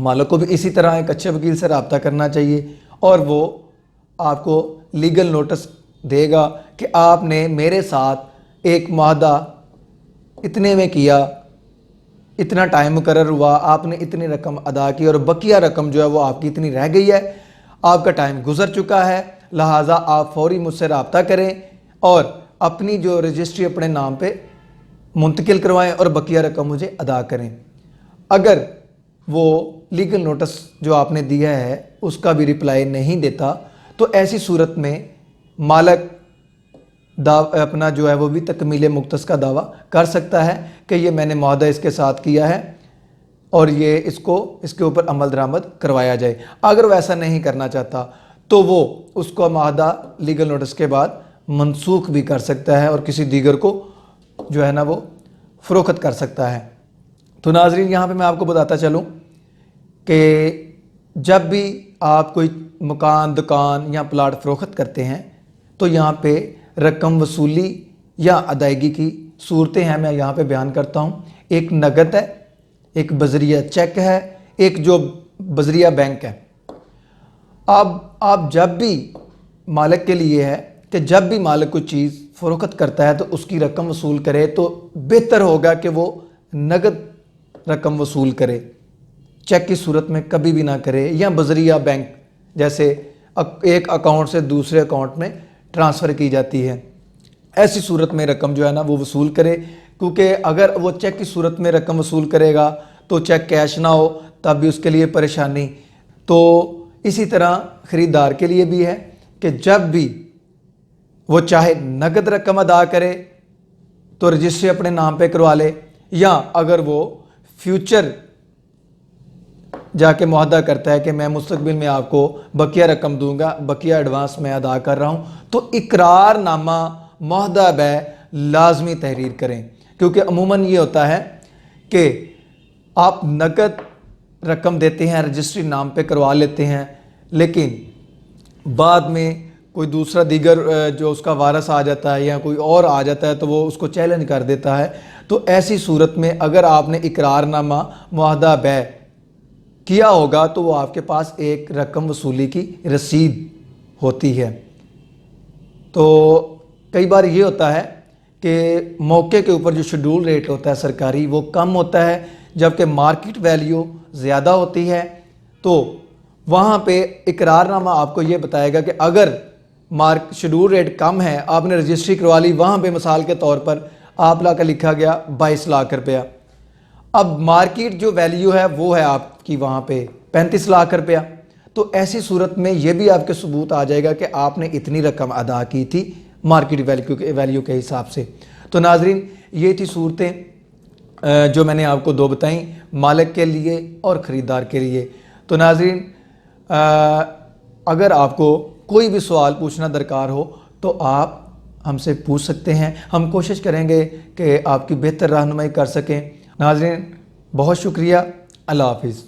मालिक को भी इसी तरह एक अच्छे वकील से रब्ता करना चाहिए और वो आपको लीगल नोटिस देगा कि आपने मेरे साथ एक मुआहदा इतने में किया, इतना टाइम मुकर्रर हुआ, आपने इतनी रकम अदा की और बकिया रकम जो है वो आपकी इतनी रह गई है, आपका टाइम गुजर चुका है, लिहाजा आप फौरी मुझसे रब्ता करें और अपनी जो रजिस्ट्री अपने नाम पे मुंतकिल करवाएं और बकिया रकम मुझे अदा करें। अगर वो लीगल नोटिस जो आपने दिया है उसका भी रिप्लाई नहीं देता तो ऐसी सूरत में मालिक अपना जो है वो भी तकमील मुख्तस का दावा कर सकता है कि ये मैंने मुआहदा इसके साथ किया है और ये इसके ऊपर अमल दरामद करवाया जाए। अगर वो ऐसा नहीं करना चाहता तो वो उसको मुआहदा लीगल नोटिस के बाद मनसूख भी कर सकता है और किसी दीगर को जो है ना वो फ़रोख्त कर सकता है। तो नाज़रीन, यहाँ पे मैं आपको बताता चलूँ कि जब भी आप कोई मकान, दुकान या प्लाट फ़रोख्त करते हैं तो यहाँ पे रकम वसूली या अदायगी की सूरतें हैं, मैं यहाँ पे बयान करता हूँ। एक नगद है, एक बजरिया चेक है, एक जो बजरिया बैंक है। अब आप जब भी मालिक के लिए है कि जब भी मालिक कोई चीज़ फ़रोख्त करता है तो उसकी रकम वसूल करे तो बेहतर होगा कि वो नगद रकम वसूल करे, चेक की सूरत में कभी भी ना करे या बजरिया बैंक जैसे एक अकाउंट से दूसरे अकाउंट में ट्रांसफ़र की जाती है, ऐसी सूरत में रकम जो है ना वो वसूल करे। क्योंकि अगर वो चेक की सूरत में रकम वसूल करेगा तो चेक कैश ना हो तब भी उसके लिए परेशानी। तो इसी तरह ख़रीदार के लिए भी है कि जब भी वो चाहे नगद रकम अदा करे तो रजिस्ट्री अपने नाम पे करवा ले, या अगर वो फ्यूचर जाके मुआहदा करता है कि मैं मुस्तकबिल में आपको बकिया रकम दूंगा, बकिया एडवांस में अदा कर रहा हूँ, तो इकरारनामा मुआहदा बै लाजमी तहरीर करें। क्योंकि अमूमन ये होता है कि आप नगद रकम देते हैं, रजिस्ट्री नाम पे करवा लेते हैं, लेकिन बाद में कोई दूसरा दीगर जो उसका वारस आ जाता है या कोई और आ जाता है तो वो उसको चैलेंज कर देता है। तो ऐसी सूरत में अगर आपने इकरारनामा मुआहदा बै किया होगा तो वो आपके पास एक रकम वसूली की रसीद होती है। तो कई बार ये होता है कि मौके के ऊपर जो शेड्यूल रेट होता है सरकारी वो कम होता है, जबकि मार्केट वैल्यू ज़्यादा होती है। तो वहाँ पे इकरारनामा आपको ये बताएगा कि अगर शेड्यूल रेट कम है, आपने रजिस्ट्री करवा ली, वहाँ पे मिसाल के तौर पर आप ला का लिखा गया 22 लाख रुपया, अब मार्केट जो वैल्यू है वो है आपकी वहाँ पे 35 लाख रुपया। तो ऐसी सूरत में ये भी आपके सबूत आ जाएगा कि आपने इतनी रकम अदा की थी मार्केट वैल्यू के हिसाब से। तो नाजरीन, ये थी सूरतें जो मैंने आपको दो बताई, मालिक के लिए और ख़रीदार के लिए। तो नाजरीन, अगर आपको कोई भी सवाल पूछना दरकार हो तो आप हमसे पूछ सकते हैं, हम कोशिश करेंगे कि आपकी बेहतर रहनुमाई कर सकें। नाज़रीन, बहुत शुक्रिया। अल्लाह हाफिज़।